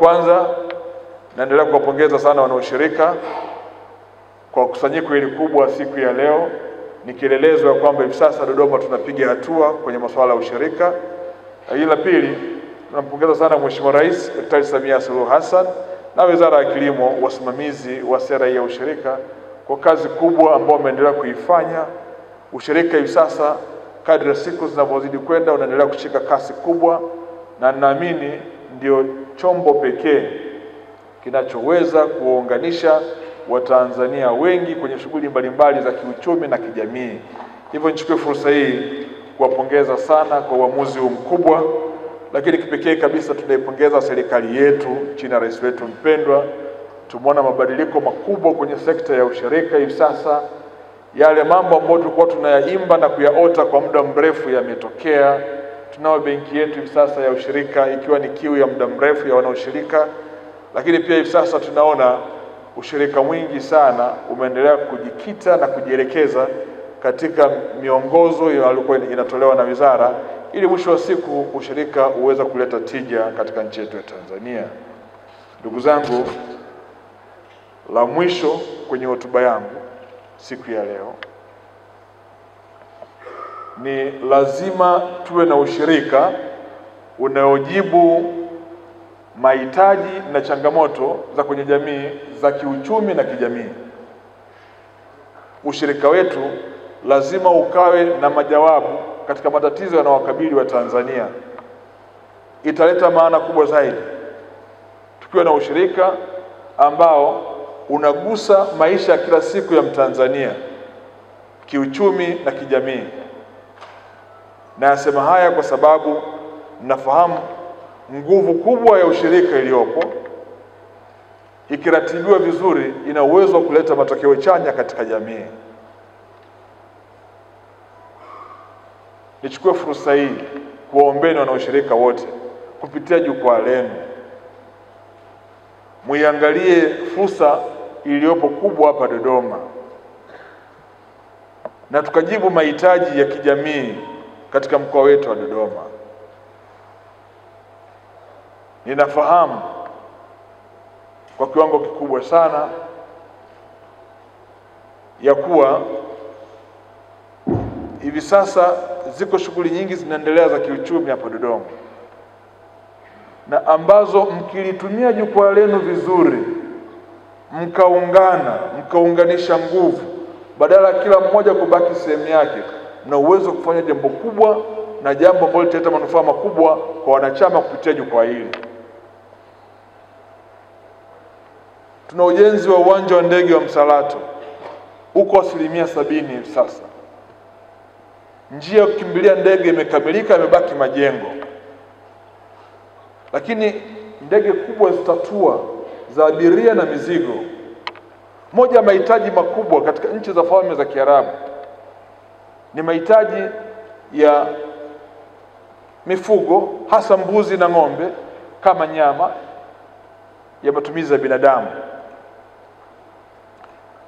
kwanza, naendelea kuwapongeza sana wanaoshirika kwa kusanyiko hili kubwa siku ya leo. Ni kielelezo ya kwamba hivi sasa Dodoma tunapiga hatua kwenye masuala ya ushirika. La pili, tunampongeza sana Mheshimiwa Rais Daktari Samia Suluhu Hassan na Wizara ya Kilimo, wasimamizi wa sera ya ushirika kwa kazi kubwa ambao wameendelea kuifanya. Ushirika hivi sasa kadri siku zinavyozidi kwenda unaendelea kushika kasi kubwa, na naamini ndio chombo pekee kinachoweza kuunganisha Watanzania wengi kwenye shughuli mbalimbali za kiuchumi na kijamii. Hivyo nichukue fursa hii kuwapongeza sana kwa uamuzi huu mkubwa, lakini kipekee kabisa tunaipongeza serikali yetu chini ya rais wetu mpendwa. Tumeona mabadiliko makubwa kwenye sekta ya ushirika hivi sasa. Yale mambo ambayo tulikuwa tunayaimba na kuyaota kwa muda mrefu yametokea. Tunao benki yetu hivi sasa ya ushirika ikiwa ni kiu ya muda mrefu ya wanaoshirika, lakini pia hivi sasa tunaona ushirika mwingi sana umeendelea kujikita na kujielekeza katika miongozo iliyokuwa inatolewa na wizara, ili mwisho wa siku ushirika uweze kuleta tija katika nchi yetu ya Tanzania. Ndugu zangu, la mwisho kwenye hotuba yangu siku ya leo, ni lazima tuwe na ushirika unaojibu mahitaji na changamoto za kwenye jamii za kiuchumi na kijamii. Ushirika wetu lazima ukawe na majawabu katika matatizo yanayowakabili wa Tanzania. Italeta maana kubwa zaidi tukiwa na ushirika ambao unagusa maisha ya kila siku ya Mtanzania kiuchumi na kijamii. Na nasema haya kwa sababu nafahamu nguvu kubwa ya ushirika iliyopo. Ikiratibiwa vizuri ina uwezo wa kuleta matokeo chanya katika jamii. Nichukue fursa hii kuwaombeni wanaoshirika wote kupitia jukwaa lenu, muiangalie fursa iliyopo kubwa hapa Dodoma na tukajibu mahitaji ya kijamii katika mkoa wetu wa Dodoma. Ninafahamu kwa kiwango kikubwa sana ya kuwa hivi sasa ziko shughuli nyingi zinaendelea za kiuchumi hapa Dodoma, na ambazo mkilitumia jukwaa lenu vizuri, mkaunganisha nguvu, badala ya kila mmoja kubaki sehemu yake, na uwezo kufanya jambo kubwa na jambo ambalo litaleta manufaa makubwa kwa wanachama kupitia jukwaa hili. Tuna ujenzi wa uwanja wa ndege wa Msalato, uko 70% hivi sasa. Njia ya kukimbilia ndege imekamilika, imebaki majengo. Lakini ndege kubwa zitatua za abiria na mizigo. Moja ya mahitaji makubwa katika nchi za Falme za Kiarabu ni mahitaji ya mifugo, hasa mbuzi na ng'ombe, kama nyama ya matumizi ya binadamu.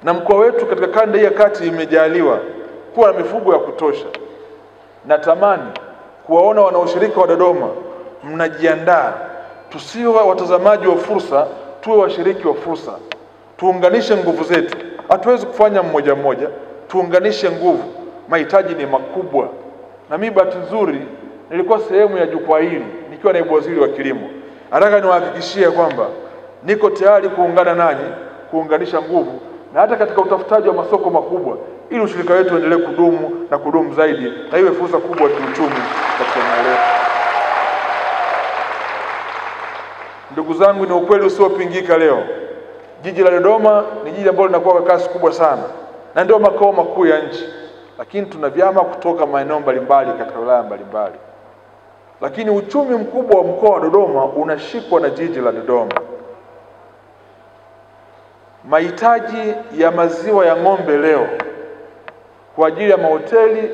Na mkoa wetu katika kanda hii ya kati imejaliwa kuwa na mifugo ya kutosha. Natamani kuwaona wanaoshirika wa Dodoma mnajiandaa. Tusiwe watazamaji wa fursa, tuwe washiriki wa fursa. Tuunganishe nguvu zetu. Hatuwezi kufanya mmoja mmoja, tuunganishe nguvu. Mahitaji ni makubwa. Na mimi bahati nzuri nilikuwa sehemu ya jukwaa hili nikiwa naibu waziri wa kilimo. Nataka niwahakikishie kwamba niko tayari kuungana nanyi, kuunganisha nguvu, na hata katika utafutaji wa masoko makubwa, ili ushirika wetu uendelee kudumu na kudumu zaidi, na iwe fursa kubwa ya kiuchumi katika eneo letu. Ndugu zangu, ni ukweli usiopingika leo, jiji la Dodoma ni jiji ambalo linakuwa kwa kasi kubwa sana, na ndio makao makuu ya nchi. Lakini tuna vyama kutoka maeneo mbalimbali katika wilaya mbalimbali. Lakini uchumi mkubwa wa mkoa wa Dodoma unashikwa na jiji la Dodoma. Mahitaji ya maziwa ya ng'ombe leo kwa ajili ya mahoteli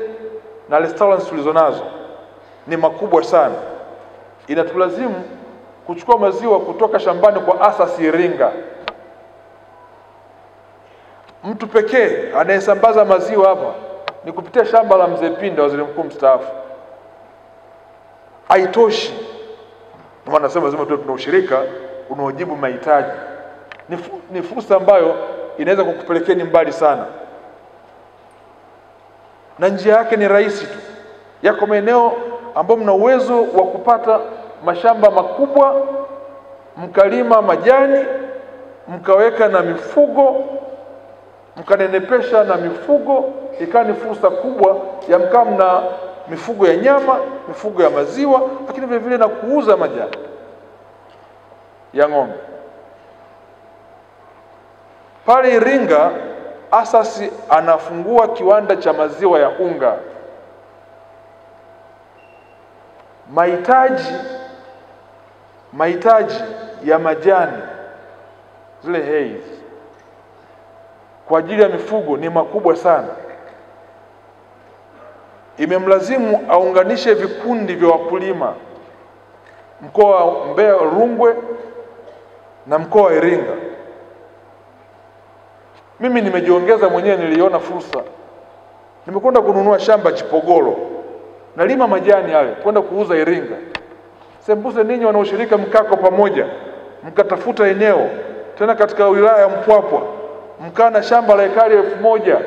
na restaurants tulizonazo ni makubwa sana. Inatulazimu kuchukua maziwa kutoka shambani kwa asasi Iringa. Mtu pekee anayesambaza maziwa hapa ni kupitia shamba la Mzee Pinda, waziri mkuu mstaafu. Haitoshi. Wanasema lazima tuwe tuna ushirika unaojibu mahitaji. Ni fursa ambayo inaweza kukupelekeni mbali sana, na njia yake ni rahisi tu. Yako maeneo ambayo mna uwezo wa kupata mashamba makubwa, mkalima majani, mkaweka na mifugo, mkanenepesha na mifugo, ikawa ni fursa kubwa ya mkaa mna mifugo ya nyama, mifugo ya maziwa, lakini vile vile na kuuza majani ya ng'ombe. Pale Iringa, asasi anafungua kiwanda cha maziwa ya unga. Mahitaji ya majani, zile hay, kwa ajili ya mifugo ni makubwa sana. Imemlazimu aunganishe vikundi vya wakulima mkoa wa Mbeya, Rungwe na mkoa wa Iringa. Mimi nimejiongeza mwenyewe, niliona fursa. Nimekwenda kununua shamba Chipogoro, nalima majani yale kwenda kuuza Iringa. Sembuse ninyi wanaoshirika mkako pamoja, mkatafuta eneo tena katika wilaya ya Mpwapwa, mkaa na shamba la ekari 1000,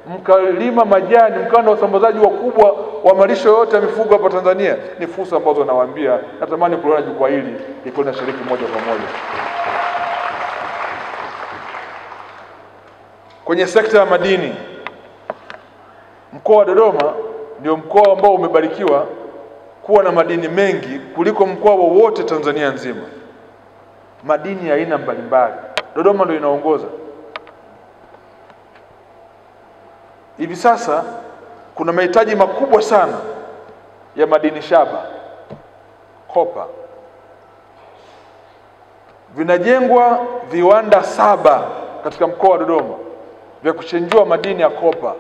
mkalima majani, mkaa na usambazaji wakubwa wa malisho yote ya mifugo hapa Tanzania. Ni fursa ambazo nawaambia natamani kuliona jukwaa hili liko na shiriki moja kwa moja. Kwenye sekta ya madini, mkoa wa Dodoma ndio mkoa ambao umebarikiwa kuwa na madini mengi kuliko mkoa wowote Tanzania nzima. Madini ya aina mbalimbali, Dodoma ndio inaongoza. Hivi sasa kuna mahitaji makubwa sana ya madini shaba, kopa. Vinajengwa viwanda 7 katika mkoa wa Dodoma vya kuchenjua madini ya kopa,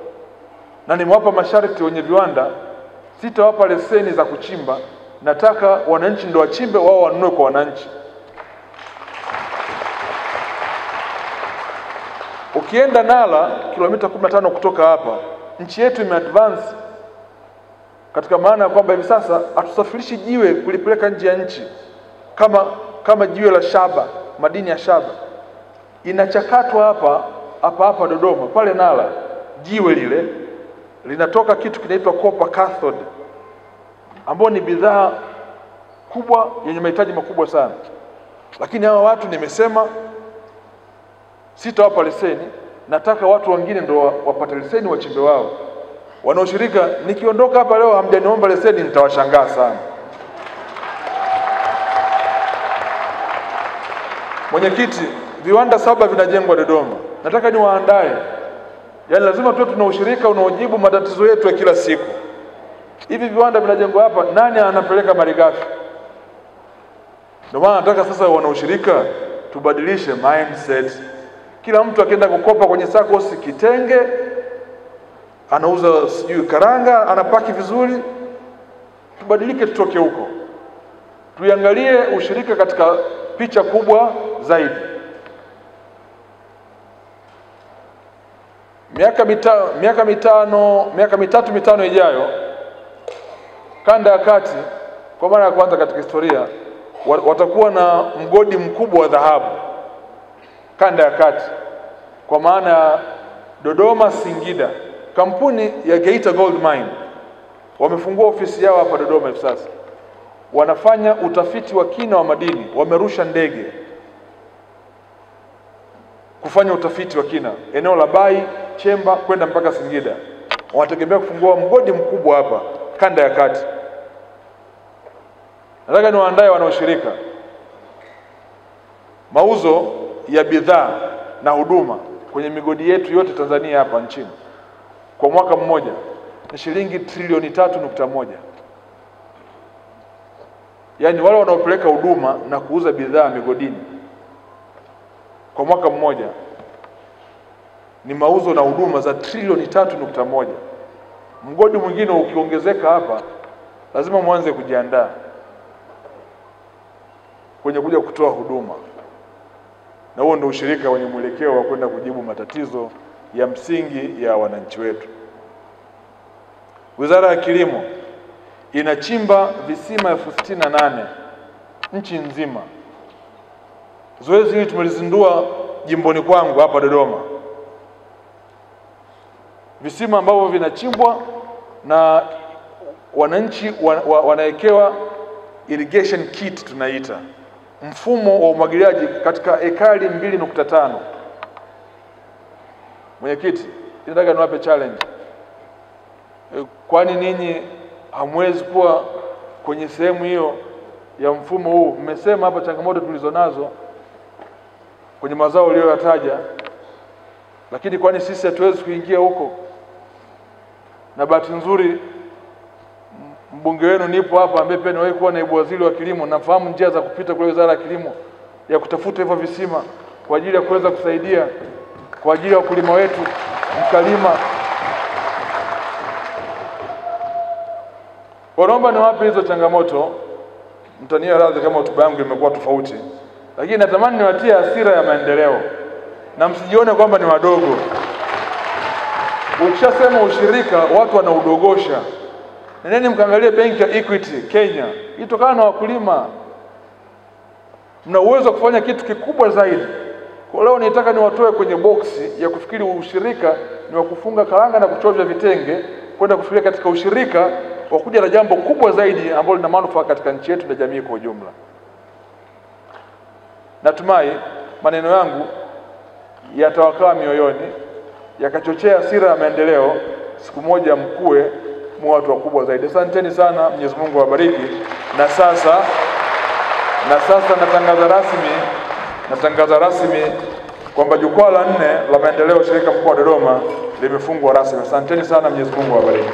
na nimewapa masharti wenye viwanda, sitawapa leseni za kuchimba, nataka wananchi ndio wachimbe, wao wanunue kwa wananchi. Ukienda Nala, kilomita 15 kutoka hapa, nchi yetu imeadvance katika maana ya kwamba hivi sasa hatusafirishi jiwe kulipeleka nje ya nchi kama jiwe la shaba, madini ya shaba. Inachakatwa hapa Dodoma, pale Nala. Jiwe lile linatoka kitu kinaitwa copper cathode, ambao ni bidhaa kubwa yenye mahitaji makubwa sana. Lakini hawa watu nimesema sitawapa leseni, nataka watu wengine ndio wapate leseni, wachimbe wao. Wanaoshirika, nikiondoka hapa leo hamjaniomba leseni, nitawashangaa sana. Mwenyekiti, viwanda 7 vinajengwa Dodoma. Nataka niwaandae. Yaani lazima tuwe tuna ushirika unaojibu matatizo yetu ya kila siku. Hivi viwanda vinajengwa hapa, nani anapeleka malighafi? Ndio maana nataka sasa wanaoshirika tubadilishe mindset. Kila mtu akienda kukopa kwenye SACCOS kitenge, anauza sijui karanga, anapaki vizuri. Tubadilike, tutoke huko. Tuiangalie ushirika katika picha kubwa zaidi. Miaka 3-5 ijayo, kanda ya kati kwa mara ya kwanza katika historia watakuwa na mgodi mkubwa wa dhahabu kanda ya kati, kwa maana ya Dodoma, Singida. Kampuni ya Geita Gold Mine wamefungua ofisi yao hapa Dodoma hivi sasa. Wanafanya utafiti wa kina wa madini, wamerusha ndege kufanya utafiti wa kina eneo la Bai, Chemba kwenda mpaka Singida. Wanategemea kufungua mgodi mkubwa hapa kanda ya kati. Nataka niwaandae wanaoshirika. Mauzo ya bidhaa na huduma kwenye migodi yetu yote Tanzania hapa nchini kwa mwaka mmoja ni shilingi trilioni 3.1. Yaani wale wanaopeleka huduma na kuuza bidhaa migodini kwa mwaka mmoja ni mauzo na huduma za trilioni 3.1. Mgodi mwingine ukiongezeka hapa, lazima mwanze kujiandaa kwenye kuja kutoa huduma. Na huo ndio ushirika wenye mwelekeo wa kwenda kujibu matatizo ya msingi ya wananchi wetu. Wizara ya Kilimo inachimba visima 68 nchi nzima. Zoezi hili tumelizindua jimboni kwangu hapa Dodoma. Visima ambavyo vinachimbwa na wananchi wanawekewa irrigation kit, tunaita mfumo wa umwagiliaji katika ekari 2.5. Mwenyekiti, nataka niwape challenge. Kwani ninyi hamwezi kuwa kwenye sehemu hiyo ya mfumo huu? Mmesema hapa changamoto tulizonazo kwenye mazao uliyoyataja, lakini kwani sisi hatuwezi kuingia huko? Na bahati nzuri mbunge wenu nipo hapa, ambaye pia niwahi kuwa naibu waziri wa kilimo, nafahamu njia za kupita kule Wizara ya Kilimo ya kutafuta hivyo visima kwa ajili ya kuweza kusaidia kwa ajili ya wakulima wetu mkalima. Naomba niwape hizo changamoto, mtania radhi kama hotuba yangu imekuwa tofauti, lakini natamani niwatie hasira ya maendeleo na msijione kwamba ni wadogo. Ukishasema ushirika watu wanaudogosha. Nendeni mkaangalie benki ya Equity Kenya, itokana na wakulima. Mna uwezo wa kufanya kitu kikubwa zaidi. Kwa leo nitaka niwatoe kwenye boksi ya kufikiri ushirika ni wa kufunga karanga na kuchovya vitenge, kwenda kufikiria katika ushirika wa kuja na jambo kubwa zaidi ambalo lina manufaa katika nchi yetu na jamii kwa ujumla. Natumai maneno yangu yatawakaa mioyoni, yakachochea hasira ya maendeleo, siku moja mkue mwa watu wakubwa zaidi. Asanteni sana, Mwenyezi Mungu awabariki. Na sasa natangaza rasmi kwamba jukwaa la 4 la maendeleo shirika mkoa wa Dodoma limefungwa rasmi. Asanteni sana, Mwenyezi Mungu awabariki.